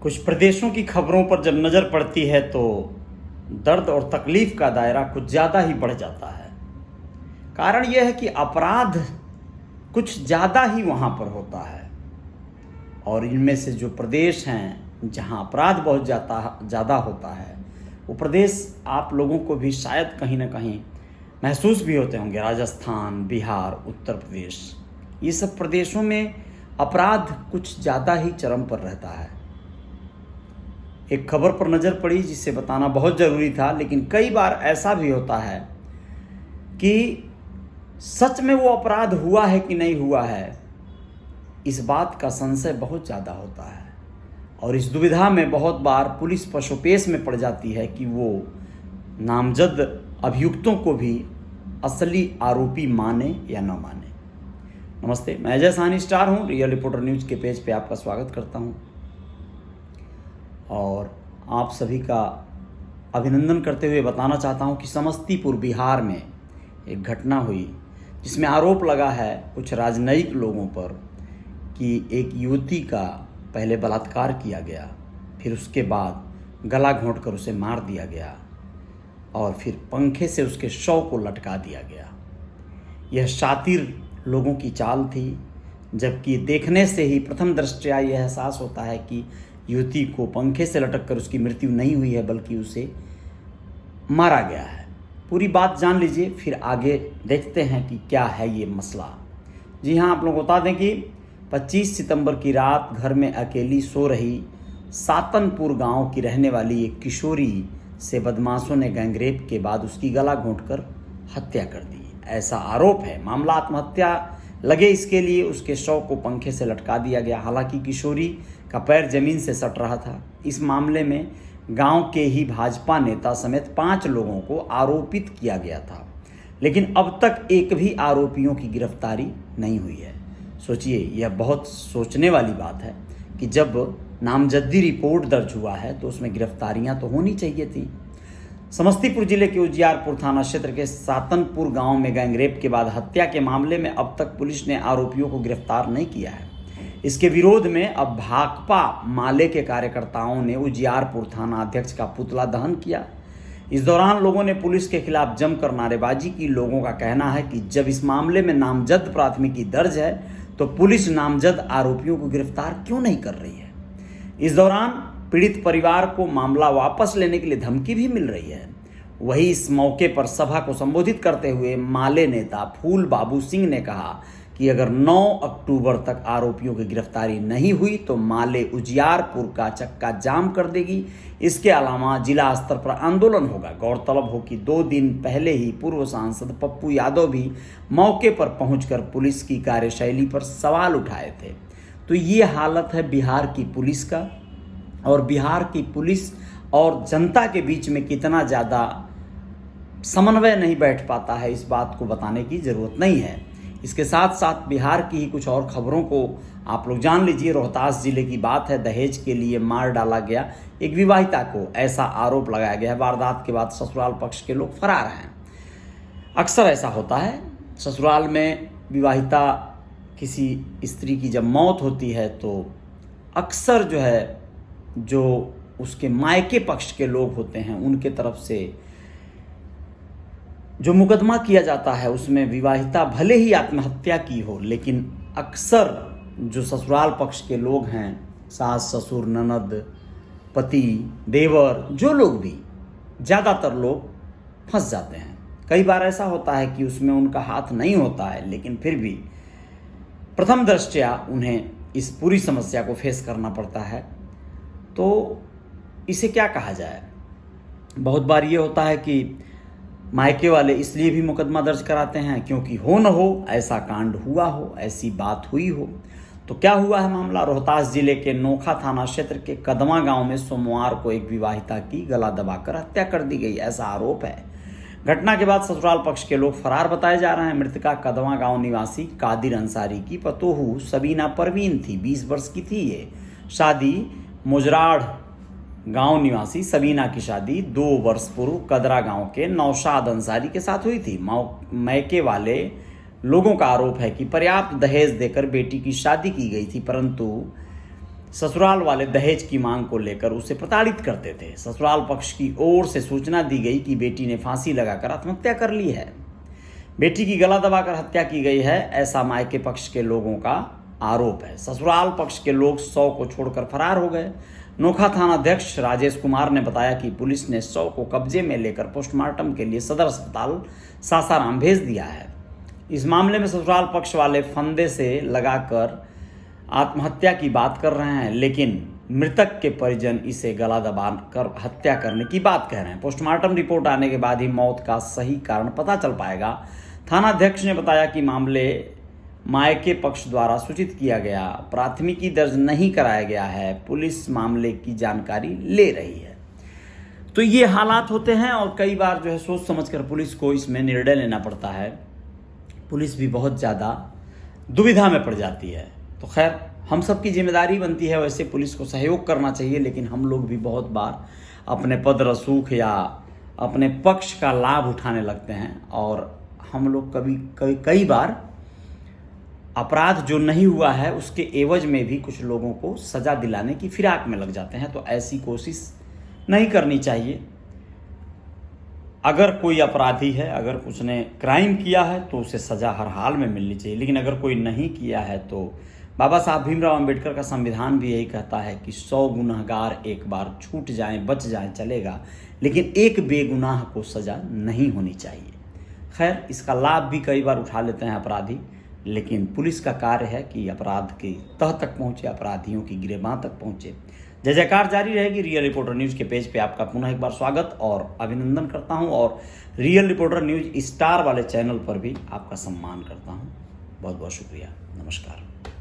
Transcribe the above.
कुछ प्रदेशों की खबरों पर जब नज़र पड़ती है तो दर्द और तकलीफ़ का दायरा कुछ ज़्यादा ही बढ़ जाता है। कारण यह है कि अपराध कुछ ज़्यादा ही वहाँ पर होता है और इनमें से जो प्रदेश हैं जहाँ अपराध बहुत ज़्यादा होता है वो प्रदेश आप लोगों को भी शायद कहीं ना कहीं महसूस भी होते होंगे। राजस्थान, बिहार, उत्तर प्रदेश, ये सब प्रदेशों में अपराध कुछ ज़्यादा ही चरम पर रहता है। एक खबर पर नज़र पड़ी जिसे बताना बहुत ज़रूरी था, लेकिन कई बार ऐसा भी होता है कि सच में वो अपराध हुआ है कि नहीं हुआ है, इस बात का संशय बहुत ज़्यादा होता है और इस दुविधा में बहुत बार पुलिस पशोपेश में पड़ जाती है कि वो नामजद अभियुक्तों को भी असली आरोपी माने या न माने। नमस्ते, मैं अजय साहनी स्टार हूँ, रियल रिपोर्टर न्यूज़ के पेज पे आपका स्वागत करता हूँ और आप सभी का अभिनंदन करते हुए बताना चाहता हूँ कि समस्तीपुर बिहार में एक घटना हुई जिसमें आरोप लगा है कुछ राजनयिक लोगों पर कि एक युवती का पहले बलात्कार किया गया, फिर उसके बाद गला घोंटकर उसे मार दिया गया और फिर पंखे से उसके शव को लटका दिया गया। यह शातिर लोगों की चाल थी, जबकि देखने से ही प्रथम दृष्टया यह एहसास होता है कि युवती को पंखे से लटककर उसकी मृत्यु नहीं हुई है बल्कि उसे मारा गया है। पूरी बात जान लीजिए, फिर आगे देखते हैं कि क्या है ये मसला। जी हाँ, आप लोग बता दें कि 25 सितंबर की रात घर में अकेली सो रही सातनपुर गांव की रहने वाली एक किशोरी से बदमाशों ने गैंगरेप के बाद उसकी गला घोंटकर हत्या कर दी, ऐसा आरोप है। मामला आत्महत्या लगे इसके लिए उसके शव को पंखे से लटका दिया गया। हालांकि किशोरी का पैर जमीन से सट रहा था। इस मामले में गांव के ही भाजपा नेता समेत 5 लोगों को आरोपित किया गया था, लेकिन अब तक एक भी आरोपियों की गिरफ्तारी नहीं हुई है। सोचिए, यह बहुत सोचने वाली बात है कि जब नामजदी रिपोर्ट दर्ज हुआ है तो उसमें गिरफ्तारियां तो होनी चाहिए थी। समस्तीपुर जिले के उजियारपुर थाना क्षेत्र के सातनपुर गांव में गैंगरेप के बाद हत्या के मामले में अब तक पुलिस ने आरोपियों को गिरफ्तार नहीं किया है। इसके विरोध में अब भाकपा माले के कार्यकर्ताओं ने उजियारपुर थाना अध्यक्ष का पुतला दहन किया। इस दौरान लोगों ने पुलिस के खिलाफ जमकर नारेबाजी की। लोगों का कहना है कि जब इस मामले में नामजद प्राथमिकी दर्ज है तो पुलिस नामजद आरोपियों को गिरफ्तार क्यों नहीं कर रही है। इस दौरान पीड़ित परिवार को मामला वापस लेने के लिए धमकी भी मिल रही है। वहीं इस मौके पर सभा को संबोधित करते हुए माले नेता फूल बाबू सिंह ने कहा कि अगर 9 अक्टूबर तक आरोपियों की गिरफ्तारी नहीं हुई तो माले उजियारपुर का चक्का जाम कर देगी। इसके अलावा जिला स्तर पर आंदोलन होगा। गौरतलब हो कि 2 दिन पहले ही पूर्व सांसद पप्पू यादव भी मौके पर पहुंचकर पुलिस की कार्यशैली पर सवाल उठाए थे। तो ये हालत है बिहार की पुलिस का, और बिहार की पुलिस और जनता के बीच में कितना ज़्यादा समन्वय नहीं बैठ पाता है, इस बात को बताने की ज़रूरत नहीं है। इसके साथ साथ बिहार की ही कुछ और खबरों को आप लोग जान लीजिए। रोहतास जिले की बात है। दहेज के लिए मार डाला गया एक विवाहिता को, ऐसा आरोप लगाया गया है। वारदात के बाद ससुराल पक्ष के लोग फरार हैं। अक्सर ऐसा होता है, ससुराल में विवाहिता किसी स्त्री की जब मौत होती है तो अक्सर जो उसके मायके पक्ष के लोग होते हैं उनके तरफ से जो मुकदमा किया जाता है उसमें विवाहिता भले ही आत्महत्या की हो, लेकिन अक्सर जो ससुराल पक्ष के लोग हैं, सास ससुर ननद पति देवर, जो लोग भी, ज़्यादातर लोग फंस जाते हैं। कई बार ऐसा होता है कि उसमें उनका हाथ नहीं होता है, लेकिन फिर भी प्रथम दृष्टया उन्हें इस पूरी समस्या को फेस करना पड़ता है। तो इसे क्या कहा जाए। बहुत बार ये होता है कि मायके वाले इसलिए भी मुकदमा दर्ज कराते हैं क्योंकि हो न हो ऐसा कांड हुआ हो, ऐसी बात हुई हो। तो क्या हुआ है मामला। रोहतास जिले के नोखा थाना क्षेत्र के कदवा गांव में सोमवार को एक विवाहिता की गला दबाकर हत्या कर दी गई, ऐसा आरोप है। घटना के बाद ससुराल पक्ष के लोग फरार बताए जा रहे हैं। मृतका कदवा गांव निवासी कादिर अंसारी की पतोहू सबीना परवीन थी, 20 वर्ष की थी। ये शादी मुजराड़ गांव निवासी सबीना की शादी 2 वर्ष पूर्व कदरा गांव के नौशाद अंसारी के साथ हुई थी। मैके वाले लोगों का आरोप है कि पर्याप्त दहेज देकर बेटी की शादी की गई थी, परंतु ससुराल वाले दहेज की मांग को लेकर उसे प्रताड़ित करते थे। ससुराल पक्ष की ओर से सूचना दी गई कि बेटी ने फांसी लगाकर आत्महत्या कर ली है। बेटी की गला दबाकर हत्या की गई है, ऐसा मायके पक्ष के लोगों का आरोप है। ससुराल पक्ष के लोग शव को छोड़कर फरार हो गए। नोखा थानाध्यक्ष राजेश कुमार ने बताया कि पुलिस ने शव को कब्जे में लेकर पोस्टमार्टम के लिए सदर अस्पताल सासाराम भेज दिया है। इस मामले में ससुराल पक्ष वाले फंदे से लगाकर आत्महत्या की बात कर रहे हैं, लेकिन मृतक के परिजन इसे गला दबाकर हत्या करने की बात कह रहे हैं। पोस्टमार्टम रिपोर्ट आने के बाद ही मौत का सही कारण पता चल पाएगा। थानाध्यक्ष ने बताया कि मामले मायके पक्ष द्वारा सूचित किया गया, प्राथमिकी दर्ज नहीं कराया गया है, पुलिस मामले की जानकारी ले रही है। तो ये हालात होते हैं और कई बार जो है सोच समझकर पुलिस को इसमें निर्णय लेना पड़ता है। पुलिस भी बहुत ज़्यादा दुविधा में पड़ जाती है। तो खैर, हम सब की जिम्मेदारी बनती है वैसे पुलिस को सहयोग करना चाहिए, लेकिन हम लोग भी बहुत बार अपने पद रसूख या अपने पक्ष का लाभ उठाने लगते हैं और हम लोग कई बार अपराध जो नहीं हुआ है उसके एवज में भी कुछ लोगों को सज़ा दिलाने की फिराक में लग जाते हैं। तो ऐसी कोशिश नहीं करनी चाहिए। अगर कोई अपराधी है, अगर उसने क्राइम किया है तो उसे सज़ा हर हाल में मिलनी चाहिए, लेकिन अगर कोई नहीं किया है तो बाबा साहब भीमराव अंबेडकर का संविधान भी यही कहता है कि 100 गुनहगार एक बार छूट जाएं, बच जाएं, चलेगा, लेकिन एक बेगुनाह को सज़ा नहीं होनी चाहिए। खैर, इसका लाभ भी कई बार उठा लेते हैं अपराधी, लेकिन पुलिस का कार्य है कि अपराध की तह तक पहुँचे, अपराधियों की गिरेबान तक पहुँचे। जय जयकार जारी रहेगी। रियल रिपोर्टर न्यूज़ के पेज पे आपका पुनः एक बार स्वागत और अभिनंदन करता हूं और रियल रिपोर्टर न्यूज़ स्टार वाले चैनल पर भी आपका सम्मान करता हूं। बहुत बहुत शुक्रिया। नमस्कार।